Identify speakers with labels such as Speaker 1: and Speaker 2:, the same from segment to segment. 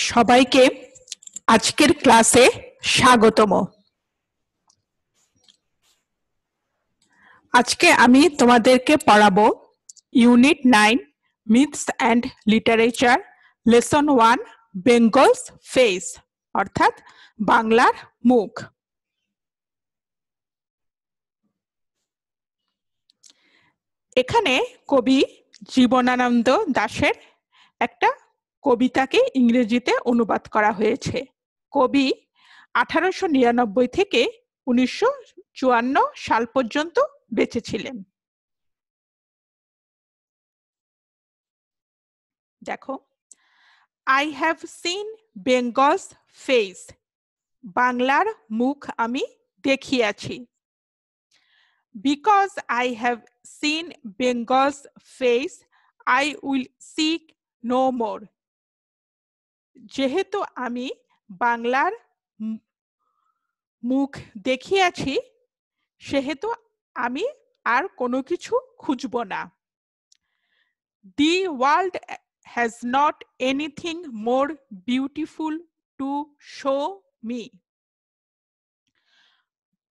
Speaker 1: সবাইকে আজকের ক্লাসে স্বাগতম। আজকে আমি তোমাদেরকে পড়াবো unit 9 myths and literature lesson 1 Bengal's face অর্থাৎ বাংলার মুখ। এখানে কবি জীবনানন্দ দাশের একটা কবিতাকে ইংরেজিতে অনুবাদ করা হয়েছে। কবি 1899 থেকে 1954 সাল পর্যন্ত বেঁচে ছিলেন। দেখো, I have seen Bengal's face, বাংলার মুখ আমি দেখিয়াছি। Because I have seen Bengal's face, I will seek no more. যেহেতু আমি বাংলার মুখ দেখিয়াছি সেহেতু আমি আর কোনো কিছু খুঁজব না। The world has not anything more beautiful to show me.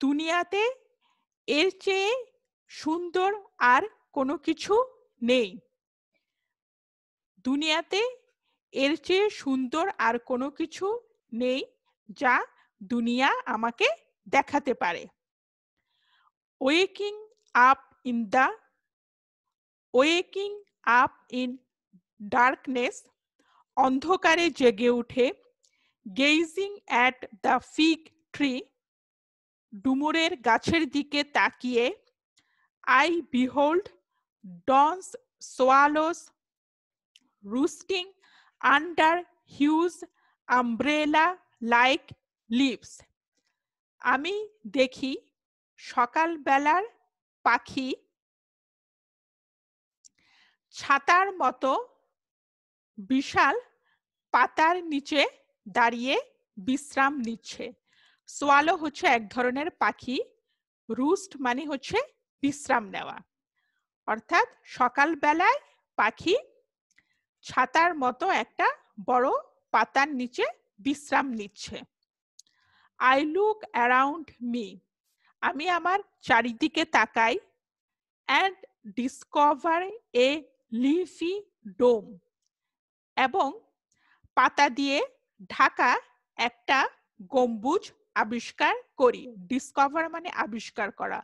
Speaker 1: দুনিয়াতে এর চেয়ে সুন্দর আর কোনো কিছু নেই। দুনিয়াতে এর চেয়ে সুন্দর আর কোনো কিছু নেই যা দুনিয়া আমাকে দেখাতে পারে। Waking up in darkness, অন্ধকারে জেগে উঠে, gazing at the fig tree, ডুমুরের গাছের দিকে তাকিয়ে, I behold dawn's swallows roosting under huge umbrella like leaves. আমি দেখি সকাল বেলার পাখি ছাতার মতো বিশাল পাতার নিচে দাঁড়িয়ে বিশ্রাম নিচ্ছে। সোয়ালো হচ্ছে এক ধরনের পাখি, রুস্ট মানে হচ্ছে বিশ্রাম নেওয়া, অর্থাৎ সকাল বেলায় পাখি ছাতার মতো একটা বড় পাতার নিচে বিশ্রাম নিচ্ছে। I look around me, আমি আমার চারিদিকে তাকাই, and discover a leafy dome, এবং পাতা দিয়ে ঢাকা একটা গম্বুজ আবিষ্কার করি। ডিসকভার মানে আবিষ্কার করা,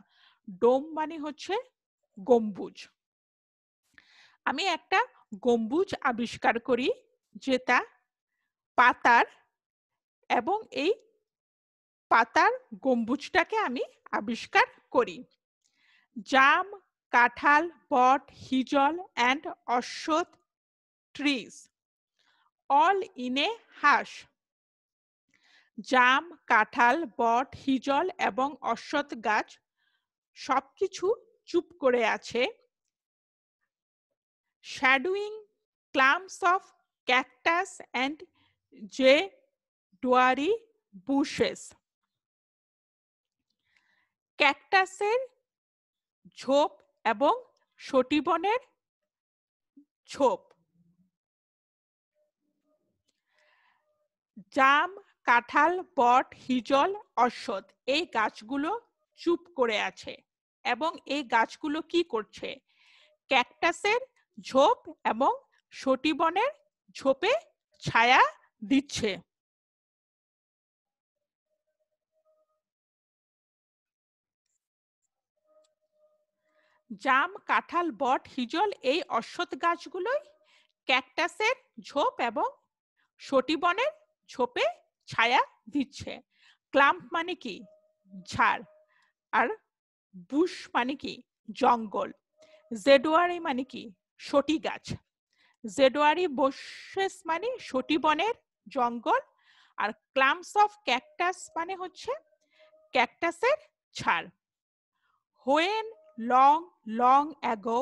Speaker 1: ডোম মানে হচ্ছে গম্বুজ। আমি একটা গম্বুজ আবিষ্কার করি যেটা পাতার, এবং এই পাতার গম্বুজটাকে আমি আবিষ্কার করি। জাম, কাঁঠাল, বট, হিজল and Ashwattha trees all in a hush. জাম, কাঁঠাল, বট, হিজল এবং অশ্বত্থ গাছ সবকিছু চুপ করে আছে। shadowing clumps of cactus and jewelry bushes, ক্যাকটাসের ঝোপ এবং সটিবনের ঝোপ। জাম, কাঁঠাল, বট, হিজল, অশ্বত্থ এই গাছগুলো চুপ করে আছে, এবং এই গাছগুলো কি করছে? ক্যাকটাসের ঝোপ এবং সটিবনের ঝোপে ছায়া দিচ্ছে। জাম, কাঁঠাল, বট, হিজল এই অশ্বত্থ গাছগুলোই ক্যাকটাসের ঝোপ এবং সটিবনের ঝোপে ছায়া দিচ্ছে। ক্লাম্প মানে কি? ঝাড়, আর বুশ মানে কি? জঙ্গল। জেডওয়ারি মানে কি? সটি গাছ। জেডওয়ারি বুশেস মানে সটিবনের জঙ্গল, আর ক্লাম্পস অফ ক্যাকটাস মানে হচ্ছে ক্যাকটাসের ছাড়। When long ago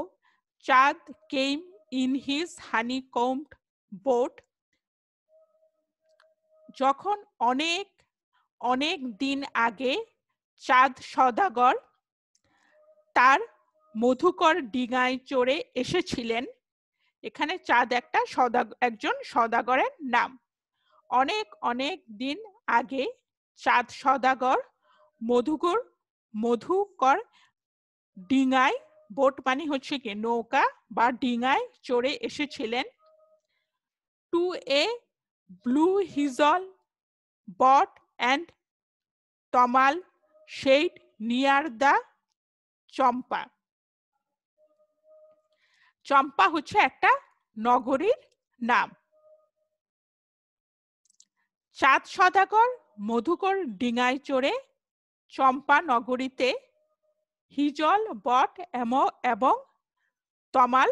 Speaker 1: Chad came in his honeycombed boat, যখন অনেক অনেক দিন আগে চাঁদ সওদাগর তার মধুকর ডিঙায় চড়ে এসেছিলেন। এখানে চাঁদ একজন সওদাগরের নাম। অনেক অনেক দিন আগে চাঁদ সওদাগর মধুকর ডিঙায়, বোট মানে হচ্ছে কি নৌকা বা ডিঙায় চড়ে এসেছিলেন। To a blue hijal bot and tamal shade near the Champa. Champa হচ্ছে একটা নগরীর নাম। চাঁদ সওদাগর মধুকর ডিঙায় চড়ে চম্পা নগরীতে হিজল বট এবং তমাল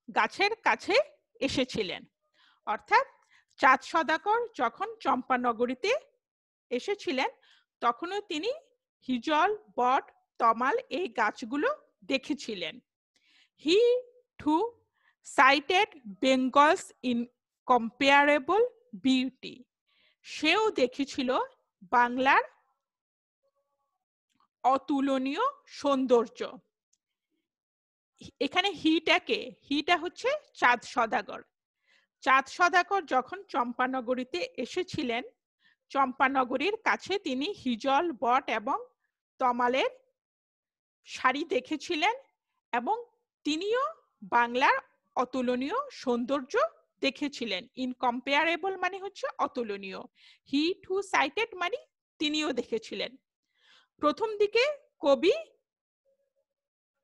Speaker 1: গাছের কাছে এসেছিলেন। অর্থাৎ চাঁদ সওদাগর যখন চম্পা নগরীতে এসেছিলেন তখনও তিনি হিজল বট তমাল এই গাছগুলো দেখেছিলেন। হি two cited Bengal's incomparable beauty, সেও দেখেছিল বাংলার অতুলনীয় সৌন্দর্য। এখানে হিটা হচ্ছে চাঁদ সওদাগর। চাঁদ সওদাগর যখন চম্পানগরীতে এসেছিলেন চম্পানগরীর কাছে তিনি হিজল বট এবং তমালের শাড়ি দেখেছিলেন এবং তিনিও বাংলার অতুলনীয় সৌন্দর্য দেখেছিলেন। ইনকম্পারেবল মানে হচ্ছে অতুলনীয়, হি টু সাইটেড মানে তিনিও দেখেছিলেন। প্রথম দিকে কবি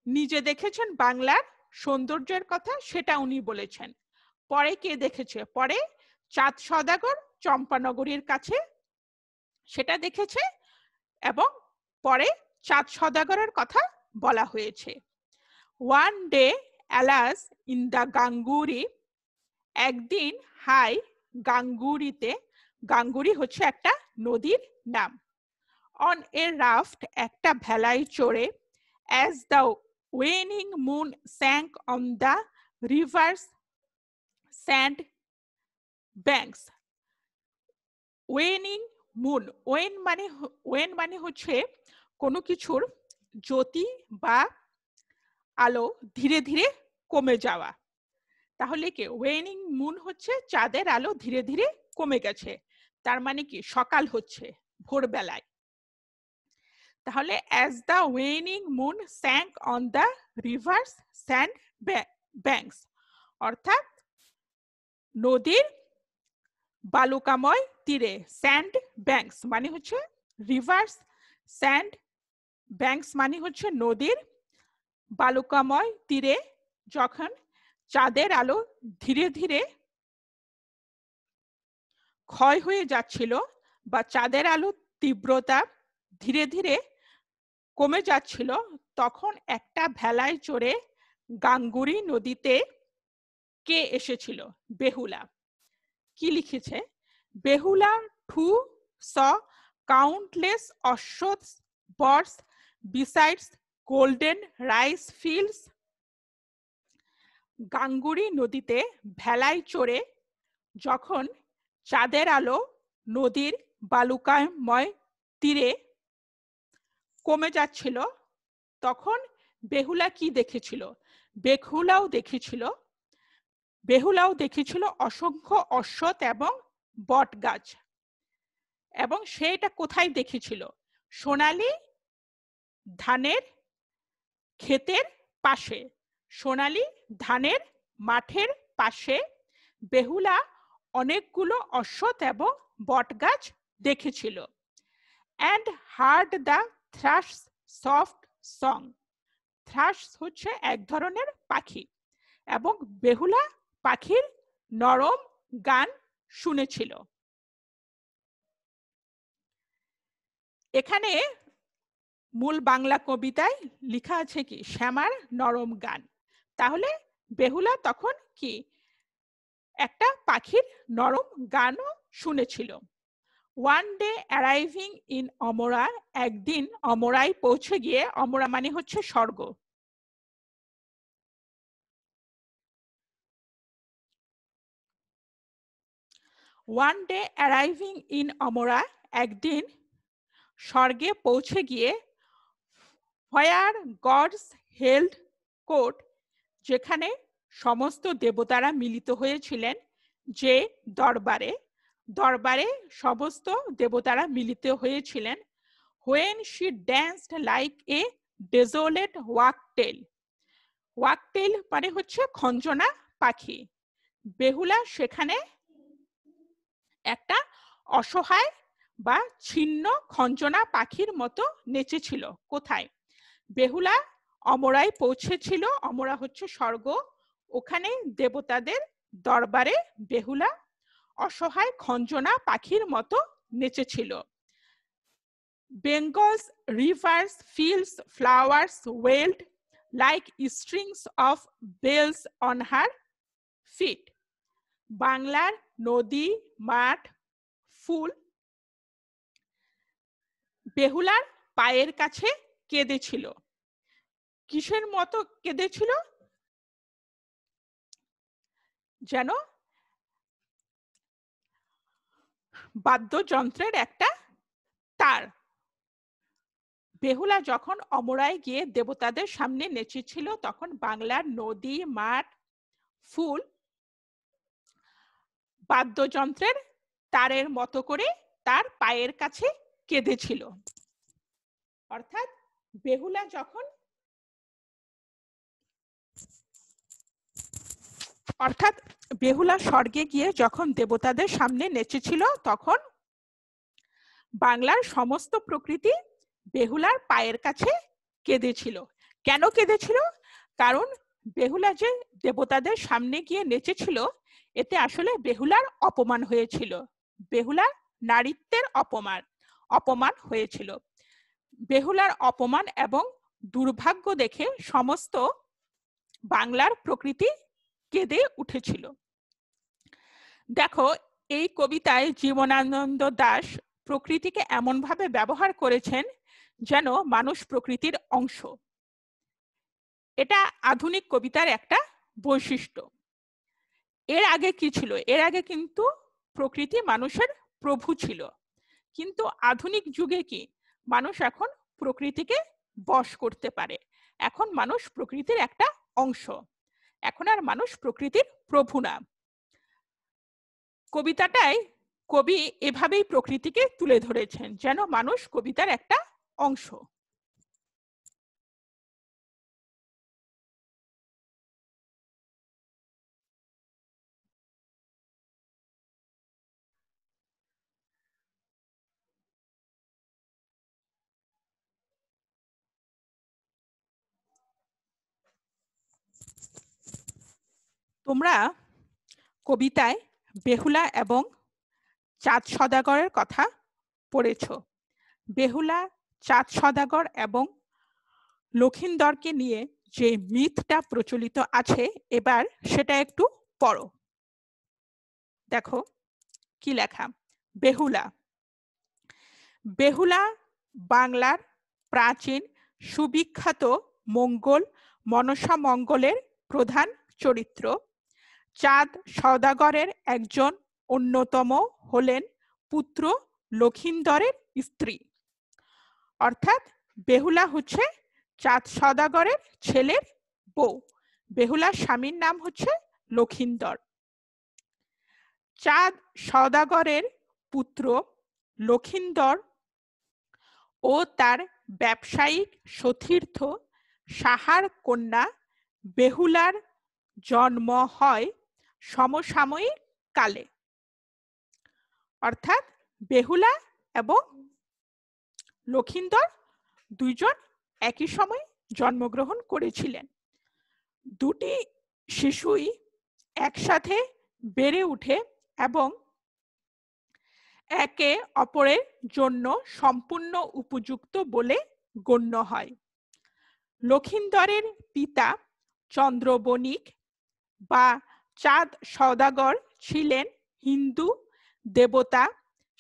Speaker 1: নিজে দেখেছেন বাংলার সৌন্দর্যের কথা, সেটা উনি বলেছেন। পরে কে দেখেছে? পরে চাঁদ সওদাগর চম্পানগরীর কাছে সেটা দেখেছে এবং পরে চাঁদ সওদাগরের কথা বলা হয়েছে। One day alas in the Gangur, একদিন হাই গাঙ্গুরিতে, গাঙ্গুরি হচ্ছে একটা নদীর নাম। অন এ রাফট, একটা ভেলায় চড়ে, as the waning moon sank on the river's sand banks. Waning moon, wane মানে হচ্ছে কোনো কিছুর জ্যোতি বা আলো ধীরে ধীরে কমে যাওয়া। তাহলে কি ওয়েনিং মুন হচ্ছে চাঁদের আলো ধীরে ধীরে কমে গেছে, তার মানে কি সকাল হচ্ছে, ভোরবেলায়। তাহলে as the waning moon sank on the river's sand banks, অর্থাৎ নদীর বালুকাময় তীরে, স্যান্ড ব্যাঙ্কস মানে হচ্ছে রিভার্স, স্যান্ড ব্যাঙ্কস মানে হচ্ছে নদীর বালুকাময় তীরে যখন চাঁদের আলো ধীরে ধীরে ক্ষয় হয়ে যাচ্ছিল বা চাঁদের আলোর তীব্রতা ধীরে ধীরে কমে যাচ্ছিল, তখন একটা ভেলায় চড়ে গাঙ্গুরি নদীতে কে এসেছিল? বেহুলা। কি লিখেছে? Behula too saw countless ashwatthas birds besides golden rice fields. Gangur নদীতে ভেলায় চড়ে যখন চাঁদের আলো নদীর বালুকাময় তীরে কমে যাচ্ছিল তখন বেহুলা কি দেখেছিল? বেহুলাও দেখেছিল অসংখ্য অশ্বত্থ এবং বট গাছ। এবং সেটা কোথায় দেখেছিল? সোনালী ধানের ক্ষেতের পাশে, সোনালী ধানের মাঠের পাশে বেহুলা অনেকগুলো অশ্বত্থ এবং বট গাছ দেখেছিল। And heard the thrush soft song, thrush হচ্ছে এক ধরনের পাখি, এবং বেহুলা পাখির নরম গান শুনেছিল। এখানে মূল বাংলা কবিতায় লেখা আছে কি? শ্যামার নরম গান। তাহলে বেহুলা তখন কি একটা পাখির নরম গানও শুনেছিল। ওয়ান ডে অ্যারাইভিং ইন অমরা, একদিন অমরায় পৌঁছে গিয়ে, অমরা মানে হচ্ছে স্বর্গ। ওয়ান ডে অ্যারাইভিং ইন অমরা, একদিন স্বর্গে পৌঁছে গিয়ে, হোয়ার গডস হেল্ড কোর্ট, যেখানে সমস্ত দেবতারা মিলিত হয়েছিলেন, যে দরবারে, দরবারে সমস্ত দেবতারা মিলিত হয়েছিলেন। when she danced like a desolate wagtail, wagtail মানে হচ্ছে খঞ্জনা পাখি। বেহুলা সেখানে একটা অসহায় বা ছিন্ন খঞ্জনা পাখির মতো নেচেছিল। কোথায়? বেহুলা অমরায় পৌঁছেছিল। অমরা হচ্ছে স্বর্গ। ওখানে দেবতাদের দরবারে বেহুলা অসহায় খঞ্জনা পাখির মতো নেচেছিল। Bengal's rivers, fields, flowers wailed like strings of bells on her feet. বাংলার নদী, মাঠ, ফুল বেহুলার পায়ের কাছে কেঁদেছিল। কিসের মতো কেঁদেছিল? যেন বাদ্যযন্ত্রের একটা তার। বেহুলা যখন অমরায় গিয়ে দেবতাদের সামনে নেচেছিল তখন বাংলার নদী, মাঠ, ফুল বাদ্যযন্ত্রের তারের মতো করে তার পায়ের কাছে কেঁদেছিল। অর্থাৎ বেহুলা যখন স্বর্গে গিয়ে যখন দেবতাদের সামনে নেচেছিল তখন বাংলার সমস্ত প্রকৃতি বেহুলার পায়ের কাছে কেঁদেছিল। কেন কেঁদেছিল? কারণ বেহুলা যে দেবতাদের সামনে গিয়ে নেচেছিল এতে আসলে বেহুলার অপমান হয়েছিল। বেহুলার নারীত্বের অপমান হয়েছিল। বেহুলার অপমান এবং দুর্ভাগ্য দেখে সমস্ত বাংলার প্রকৃতি কেঁদে উঠেছিল। দেখো, এই কবিতায় জীবনানন্দ দাশ প্রকৃতিকে এমন ভাবে ব্যবহার করেছেন যেন মানুষ প্রকৃতির অংশ। এটা আধুনিক কবিতার একটা বৈশিষ্ট্য। এর আগে কি ছিল? এর আগে কিন্তু প্রকৃতি মানুষের প্রভু ছিল। কিন্তু আধুনিক যুগে কি মানুষ এখন প্রকৃতিকে বশ করতে পারে। এখন মানুষ প্রকৃতির একটা অংশ। এখন আর মানুষ প্রকৃতির প্রভু না। কবিতাটায় কবি এভাবেই প্রকৃতিকে তুলে ধরেছেন যেন মানুষ কবিতার একটা অংশ। তোমরা কবিতায় বেহুলা এবং চাঁদ সওদাগরের কথা পড়েছ। বেহুলা, চাঁদ সওদাগর এবং লক্ষিন্দরকে নিয়ে যে মিথটা প্রচলিত আছে এবার সেটা একটু পড়ো। দেখো কি লেখা। বেহুলা। বেহুলা বাংলার প্রাচীন সুবিখ্যাত মঙ্গল মনসা মঙ্গলের প্রধান চরিত্র। চাঁদ সওদাগরের একজন অন্যতম হলেন পুত্র লক্ষিন্দরের স্ত্রী। অর্থাৎ বেহুলা হচ্ছে চাঁদ সওদাগরের ছেলের বউ। বেহুলার স্বামীর নাম হচ্ছে লক্ষিন্দর। চাঁদ সওদাগরের পুত্র লক্ষিন্দর ও তার ব্যবসায়িক সতীর্থ সাহার কন্যা বেহুলার জন্ম হয় সমসাময়িক কালে। অর্থাৎ বেহুলা এবং লক্ষিন্দর দুইজন একই সময় জন্মগ্রহণ করেছিলেন। দুটি শিশুই একসাথে বেড়ে উঠে এবং একে অপরের জন্য সম্পূর্ণ উপযুক্ত বলে গণ্য হয়। লক্ষিন্দরের পিতা চন্দ্র বণিক বা চাঁদ সওদাগর ছিলেন হিন্দু দেবতা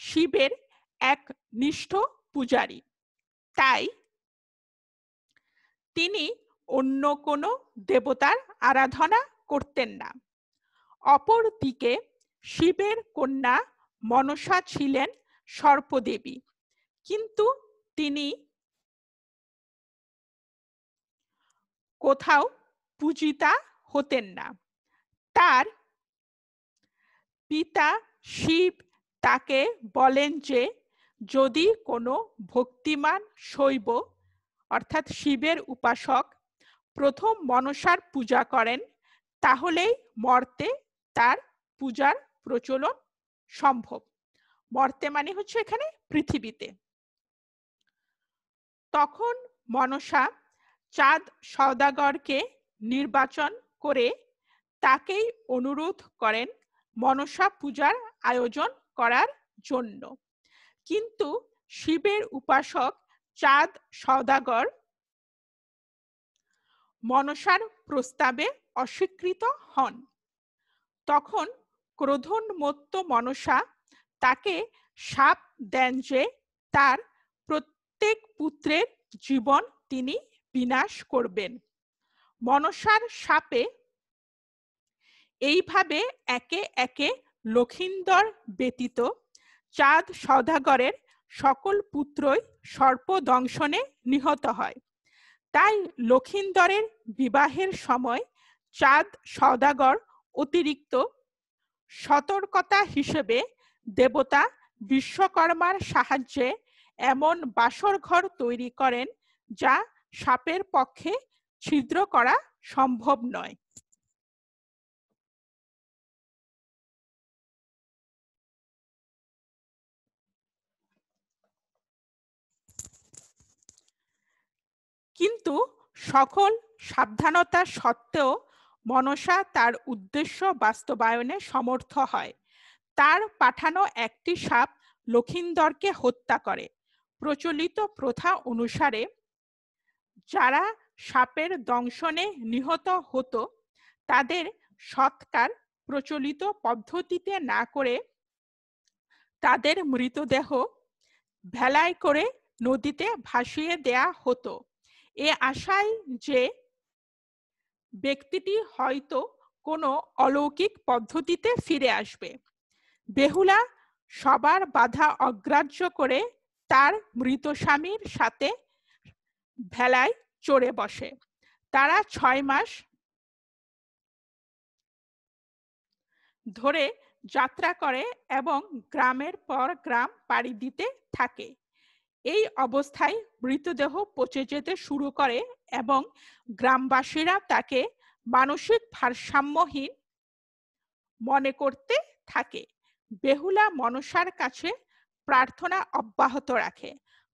Speaker 1: শিবের এক নিষ্ঠ পূজারী। তাই তিনি অন্য কোনো দেবতার আরাধনা করতেন না। অপরদিকে শিবের কন্যা মনসা ছিলেন সর্পদেবী, কিন্তু তিনি কোথাও পূজিতা হতেন না। তার পিতা শিব তাকে বলেন যে যদি কোনো ভক্তিমান শৈব অর্থাৎ শিবের উপাসক প্রথম মনসার পূজা করেন তাহলেই মর্তে তার পূজার প্রচলন সম্ভব। মর্তে মানে হচ্ছে এখানে পৃথিবীতে। তখন মনসা চাঁদ সওদাগরকে নির্বাচন করে তাকেই অনুরোধ করেন মনসা পূজার আয়োজন করার জন্য। কিন্তু শিবের উপাসক চাঁদ সওদাগর মনসার প্রস্তাবে অস্বীকৃত হন। তখন ক্রোধোন্মত্ত মনসা তাকে শাপ দেন যে তার প্রত্যেক পুত্রের জীবন তিনি বিনাশ করবেন। মনসার শাপে এইভাবে একে একে লক্ষিন্দর ব্যতীত চাঁদ সওদাগরের সকল পুত্রই সর্পদংশনে নিহত হয়। তাই লক্ষিন্দরের বিবাহের সময় চাঁদ সওদাগর অতিরিক্ত সতর্কতা হিসেবে দেবতা বিশ্বকর্মার সাহায্যে এমন বাসর ঘর তৈরি করেন যা সাপের পক্ষে ছিদ্র করা সম্ভব নয়। কিন্তু সকল সাবধানতা সত্ত্বেও মনসা তার উদ্দেশ্য বাস্তবায়নে সমর্থ হয়। তার পাঠানো একটি সাপ লক্ষিন্দরকে হত্যা করে। প্রচলিত প্রথা অনুসারে যারা সাপের দংশনে নিহত হতো তাদের সৎকার প্রচলিত পদ্ধতিতে না করে তাদের মৃতদেহ ভেলায় করে নদীতে ভাসিয়ে দেয়া হতো, এ আশায় যে ব্যক্তিটি হয়তো কোনো অলৌকিক পদ্ধতিতে ফিরে আসবে। বেহুলা সবার বাধা অগ্রাহ্য করে তার মৃত স্বামীর সাথে ভেলায় চড়ে বসে। তারা 6 মাস ধরে যাত্রা করে এবং গ্রামের পর গ্রাম পাড়ি দিতে থাকে। এই অবস্থায় মৃতদেহ পচে যেতে শুরু করে এবং গ্রামবাসীরা তাকে মানসিক ভারসাম্যহীন মনে করতে থাকে। বেহুলা মনসার কাছে প্রার্থনা অব্যাহত রাখে,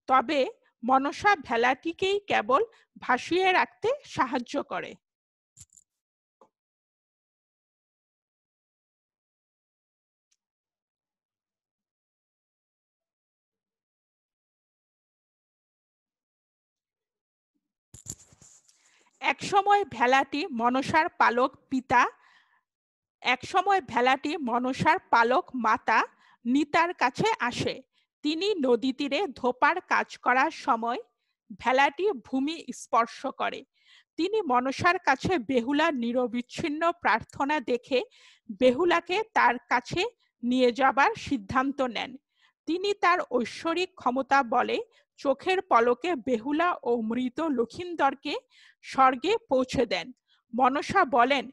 Speaker 1: তবে মনসা ভেলাটিকেই কেবল ভাসিয়ে রাখতে সাহায্য করে। একসময় ভেলাটি মনসার পালক পিতা একসময় ভেলাটি মনসার পালক মাতা নিতার কাছে আসে। তিনি নদী তীরে ধোপার কাজ করার সময় ভেলাটি ভূমি স্পর্শ করে। তিনি মনসার কাছে বেহুলার নিরবিচ্ছিন্ন প্রার্থনা দেখে বেহুলাকে তার কাছে নিয়ে যাবার সিদ্ধান্ত নেন। তিনি তার ঐশ্বরিক ক্ষমতা বলে চোখের পলকে বেহুলা ও মৃত লক্ষিন্দরকে স্বর্গে পৌঁছে দেন। মনসা বলেন,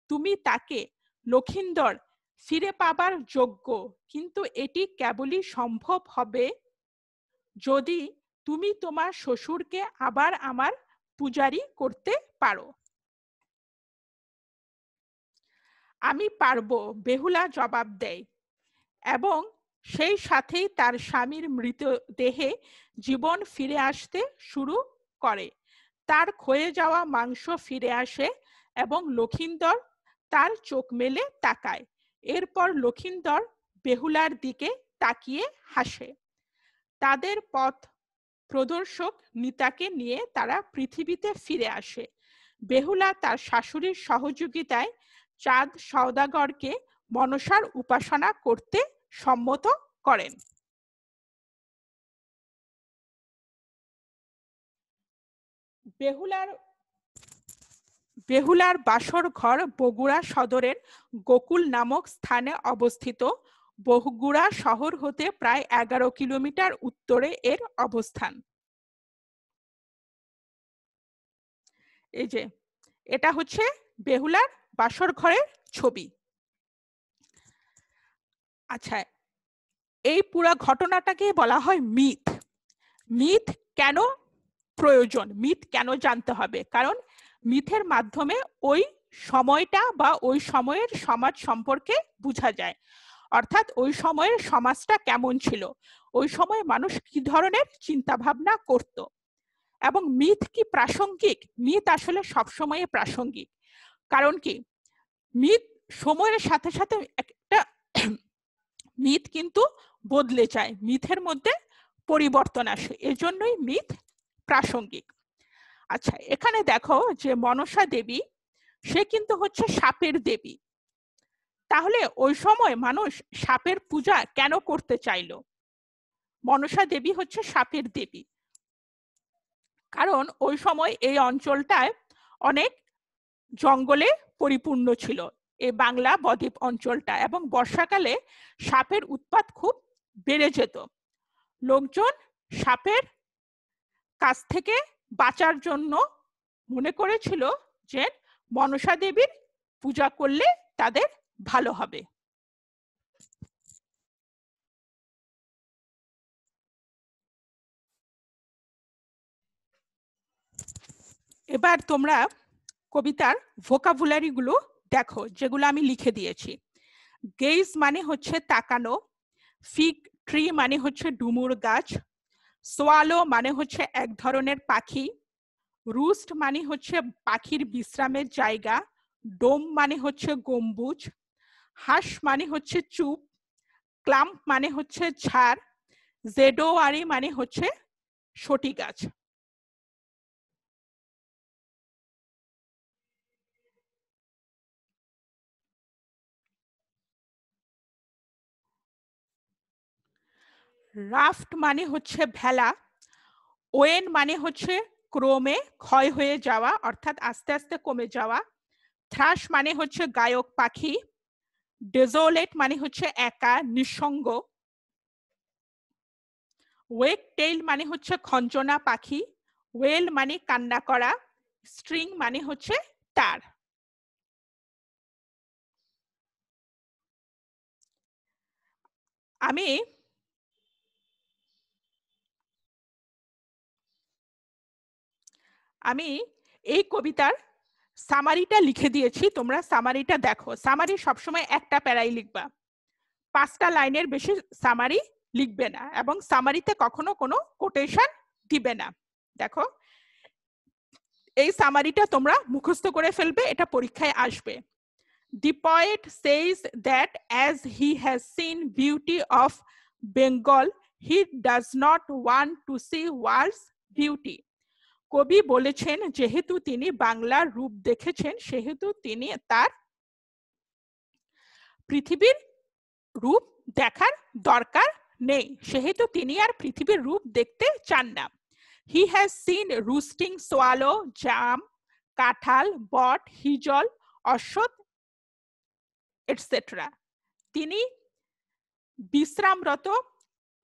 Speaker 1: তুমি তাকে লক্ষিন্দর ফিরে পাবার যোগ্য, কিন্তু এটি কেবলই সম্ভব হবে যদি তুমি তোমার শ্বশুরকে আবার আমার পূজারি করতে পারো। আমি পারবো, বেহুলা জবাব দেয় এবং সেই সাথেই তার স্বামীর মৃতদেহে জীবন ফিরে আসতে শুরু করে। তার ক্ষয়ে যাওয়া মাংস ফিরে আসে এবং লক্ষিন্দর তার চোখ মেলে তাকায়। এরপর লক্ষিন্দর বেহুলার দিকে তাকিয়ে হাসে। তাদের পথ প্রদর্শক নিতাকে নিয়ে তারা পৃথিবীতে ফিরে আসে। বেহুলা তার শাশুড়ির সহযোগিতায় চাঁদ সওদাগরকে মনসার উপাসনা করতে সম্মত করেন। বেহুলার বাসর ঘর বগুড়া সদরের গোকুল নামক স্থানে অবস্থিত। বগুড়া শহর হতে প্রায় 11 কিলোমিটার উত্তরে এর অবস্থান। এই যে এটা হচ্ছে বেহুলার বাসর ঘরের ছবি। আচ্ছা, এই পুরো ঘটনাটাকে বলা হয় মিথ। মিথ কেন প্রয়োজন, মিথ কেন জানতে হবে? কারণ মিথের মাধ্যমে ওই সময়টা বা ওই সময়ের সমাজ সম্পর্কে বোঝা যায়, অর্থাৎ ওই সময়ের সমাজটা কেমন ছিল, ওই সময় মানুষ কি ধরনের চিন্তা ভাবনা করত। এবং মিথ কি প্রাসঙ্গিক? মিথ আসলে সবসময় প্রাসঙ্গিক। কারণ কি, মিথ সময়ের সাথে সাথে একটা মিথ কিন্তু বদলে যায়, মিথের মধ্যে পরিবর্তন আসে, এজন্যই মিথ প্রাসঙ্গিক। আচ্ছা, এখানে দেখো যে মনসা দেবী, সে কিন্তু হচ্ছে সাপের দেবী। তাহলে ওই সময় মানুষ সাপের পূজা কেন করতে চাইলো? মনসা দেবী হচ্ছে সাপের দেবী, কারণ ওই সময় এই অঞ্চলটায় অনেক জঙ্গলে পরিপূর্ণ ছিল, এই বাংলা বদ্বীপ অঞ্চলটা, এবং বর্ষাকালে সাপের উৎপাত খুব বেড়ে যেত। লোকজন সাপের কাছ থেকে বাঁচার জন্য মনে করেছিল যে মনসা দেবীর পূজা করলে তাদের ভালো হবে। এবার তোমরা কবিতার ভোকাবুলারি গুলো দেখো, যেগুলো আমি লিখে দিয়েছি। গেজ মানে হচ্ছে তাকানো, ফিগ ট্রি মানে হচ্ছে ডুমুর গাছ, সোয়ালো মানে হচ্ছে এক ধরনের পাখি, রুস্ট মানে হচ্ছে পাখির বিশ্রামের জায়গা, ডোম মানে হচ্ছে গম্বুজ, হাঁস মানে হচ্ছে চুপ, ক্লাম্প মানে হচ্ছে ঝাড়, জেডোয়ারি মানে হচ্ছে সটি গাছ। রাফট মানে হচ্ছে ভেলা, ওয়েন মানে হচ্ছে ক্রমে ক্ষয় হয়ে যাওয়া, অর্থাৎ আস্তে আস্তে কমে যাওয়া, থ্রাশ মানে হচ্ছে গায়ক পাখি, ডেজোলেট মানে হচ্ছে একা নিঃসঙ্গ, ওয়েক টেইল মানে হচ্ছে খঞ্জনা পাখি, ওয়েল মানে কান্না করা, স্ট্রিং মানে হচ্ছে তার। আমি আমি এই কবিতার সামারিটা লিখে দিয়েছি, তোমরা সামারিটা দেখো। সামারি সবসময় একটা প্যারাই লিখবা, 5টা লাইনের বেশি সামারি লিখবে না, এবং সামারিতে কখনো কোনো কোটেশন দিবে না। দেখো, এই সামারিটা তোমরা মুখস্থ করে ফেলবে, এটা পরীক্ষায় আসবে। The poet says that as he has seen beauty of Bengal, he does not want to see world's beauty. কবি বলেছেন, যেহেতু তিনি বাংলার রূপ দেখেছেন, সেহেতু তিনি তার পৃথিবীর রূপ দেখার দরকার নেই, সেহেতু তিনি আর পৃথিবীর রূপ দেখতে চান না। He has seen roosting swallow, জাম, কাঁঠাল, বট, হিজল, অশ্বত্থ, এটসেট্রা। তিনি বিশ্রামরত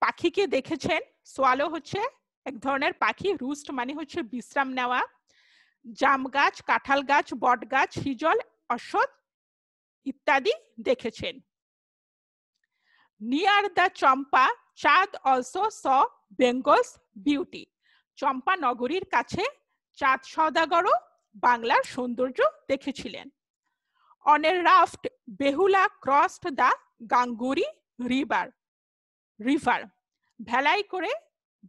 Speaker 1: পাখিকে দেখেছেন। সোয়ালো হচ্ছে এক ধরনের পাখি, রুস্ট মানে হচ্ছে বিশ্রাম নেওয়া, জাম গাছ, কাঁঠাল গাছ, বট গাছ, হিজল, অশ্বত্থ ইত্যাদি দেখেছেন। Near the Champa, Chand also saw Bengal's beauty. Champa নগরীর কাছে চাঁদ সওদাগরও বাংলার সৌন্দর্য দেখেছিলেন। On a raft Behula crossed the Gangur river. ভেলায় করে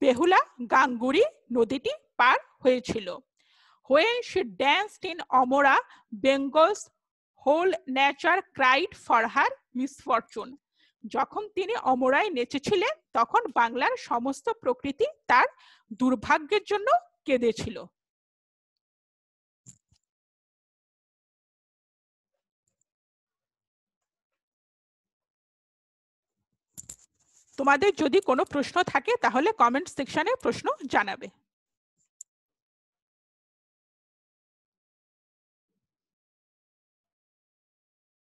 Speaker 1: বেহুলা গাঙ্গুরি নদীটি পার হয়েছিল। When she danced in Amora, Bengal's whole nature cried for her misfortune. যখন তিনি অমরায় নেচেছিলেন, তখন বাংলার সমস্ত প্রকৃতি তার দুর্ভাগ্যের জন্য কেঁদেছিল। তোমাদের যদি কোনো প্রশ্ন থাকে তাহলে কমেন্ট সেকশনে প্রশ্ন জানাবে।